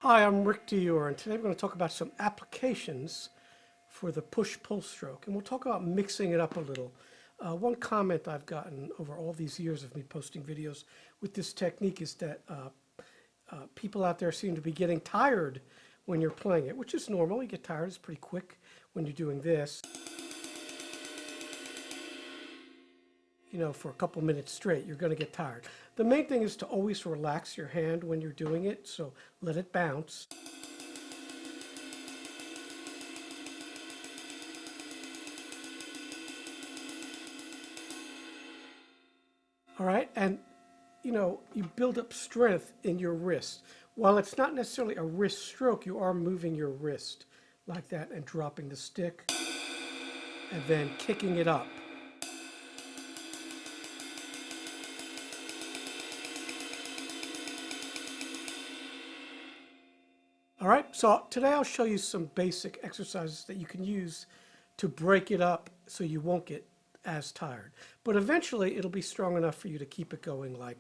Hi, I'm Rick Dior, and today we're going to talk about some applications for the push-pull stroke, and we'll talk about mixing it up a little. One comment I've gotten over all these years of me posting videos with this technique is that people out there seem to be getting tired when you're playing it, which is normal. You get tired, it's pretty quick when you're doing this. You know, for a couple minutes straight, you're going to get tired. The main thing is to always relax your hand when you're doing it, so let it bounce. All right, and you know, you build up strength in your wrist. While it's not necessarily a wrist stroke, you are moving your wrist like that and dropping the stick and then kicking it up. All right, so today I'll show you some basic exercises that you can use to break it up so you won't get as tired. But eventually it'll be strong enough for you to keep it going like.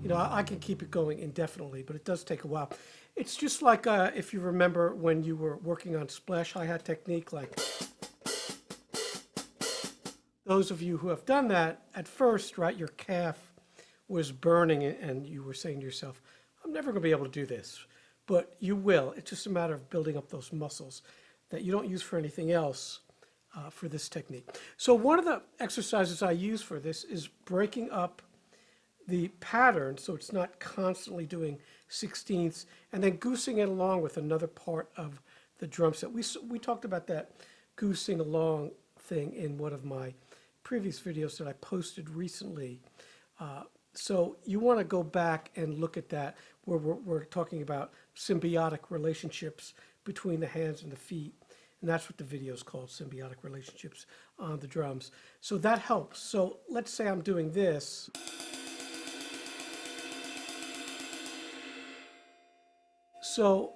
You know, I can keep it going indefinitely, but it does take a while. It's just like if you remember when you were working on splash hi-hat technique, like those of you who have done that, at first, right, your calf was burning and you were saying to yourself, I'm never going to be able to do this. But you will. It's just a matter of building up those muscles that you don't use for anything else for this technique. So one of the exercises I use for this is breaking up the pattern so it's not constantly doing sixteenths and then goosing it along with another part of the drum set. We talked about that goosing along thing in one of my previous videos that I posted recently. So you want to go back and look at that where we're talking about symbiotic relationships between the hands and the feet. And that's what the video is called, symbiotic relationships on the drums. So that helps. So let's say I'm doing this. So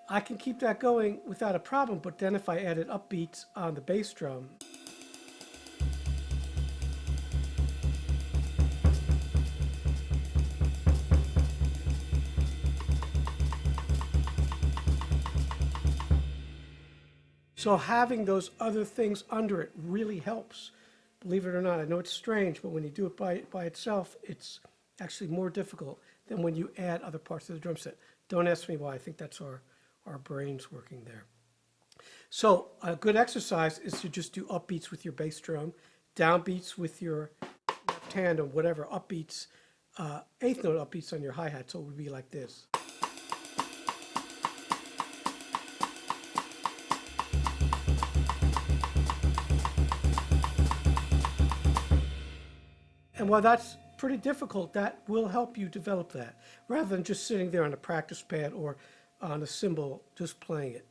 I can keep that going without a problem, but then if I added upbeats on the bass drum, so having those other things under it really helps. Believe it or not, I know it's strange, but when you do it by itself, it's actually more difficult than when you add other parts of the drum set. Don't ask me why. I think that's our brains working there. So a good exercise is to just do upbeats with your bass drum, downbeats with your left hand, or whatever upbeats, eighth note upbeats on your hi-hat. So it would be like this. And while that's pretty difficult, that will help you develop that, rather than just sitting there on a practice pad or on a cymbal just playing it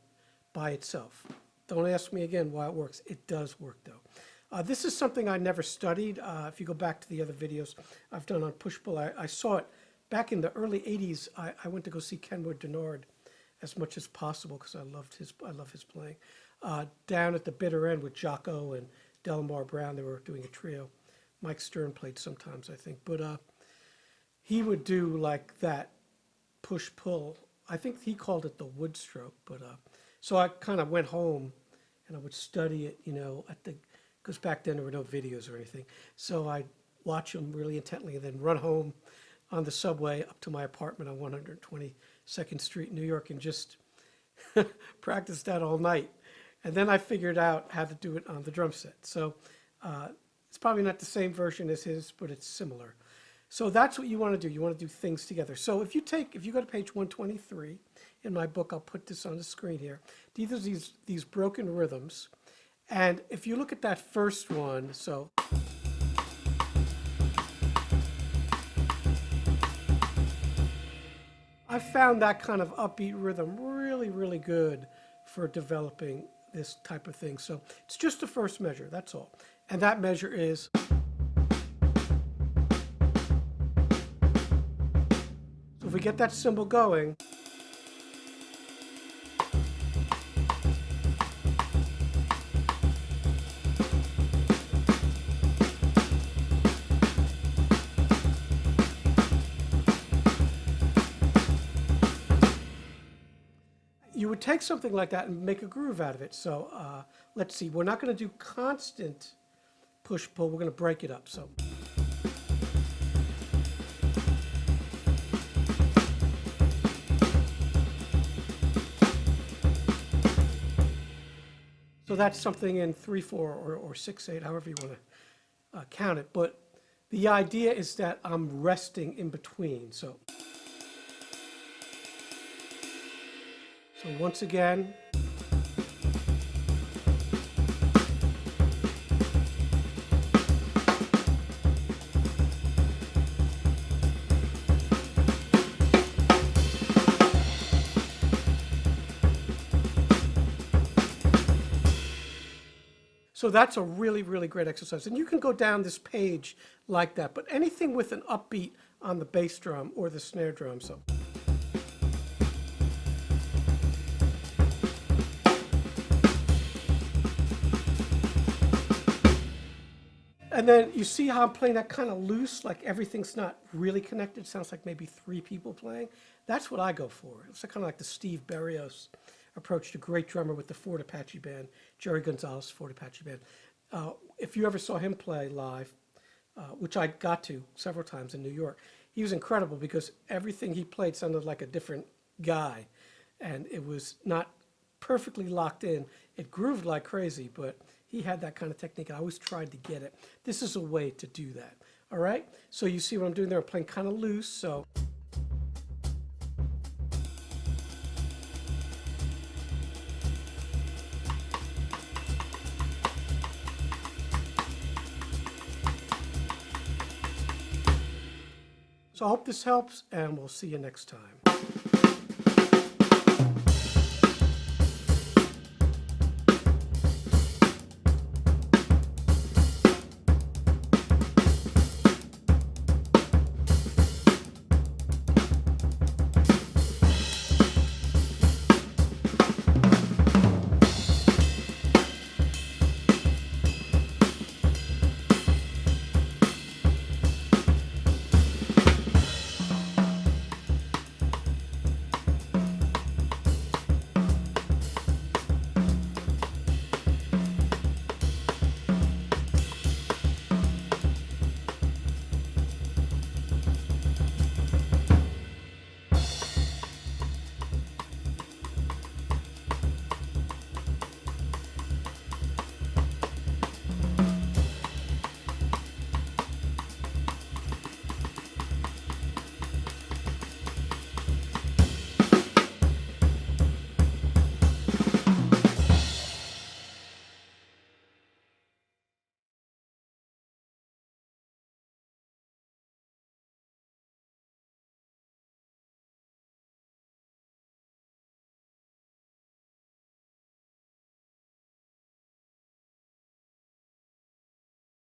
by itself. Don't ask me again why it works. It does work, though. This is something I never studied. If you go back to the other videos I've done on push-pull, I saw it back in the early 80s. I went to go see Kenwood Denard as much as possible because I love his playing. Down at the bitter end with Jocko and Delmar Brown, they were doing a trio. Mike Stern played sometimes, I think, but he would do like that push-pull. I think he called it the wood stroke, but so I kind of went home and I would study it, you know, because back then there were no videos or anything. So I'd watch him really intently and then run home on the subway up to my apartment on 122nd Street, New York, and just practice that all night. And then I figured out how to do it on the drum set. So it's probably not the same version as his, but it's similar. So that's what you want to do. You want to do things together. So if you go to page 123 in my book, I'll put this on the screen here. These are these broken rhythms. And if you look at that first one, so I found that kind of upbeat rhythm really, really good for developing this type of thing. So it's just the first measure, that's all. And that measure is. So if we get that cymbal going, would take something like that and make a groove out of it. So let's see, we're not going to do constant push-pull, we're going to break it up. So that's something in 3/4 or 6/8, however you want to count it. But the idea is that I'm resting in between. So once again, so that's a really, really great exercise. And you can go down this page like that, but anything with an upbeat on the bass drum or the snare drum. So. And then you see how I'm playing that kind of loose, like everything's not really connected. It sounds like maybe 3 people playing. That's what I go for. It's kind of like the Steve Berrios approach to great drummer with the Fort Apache Band, Jerry Gonzalez Fort Apache Band. If you ever saw him play live, which I got to several times in New York, he was incredible because everything he played sounded like a different guy. And it was not perfectly locked in. It grooved like crazy, but he had that kind of technique. I always tried to get it. This is a way to do that. All right? So you see what I'm doing there? I'm playing kind of loose. So. So I hope this helps, and we'll see you next time.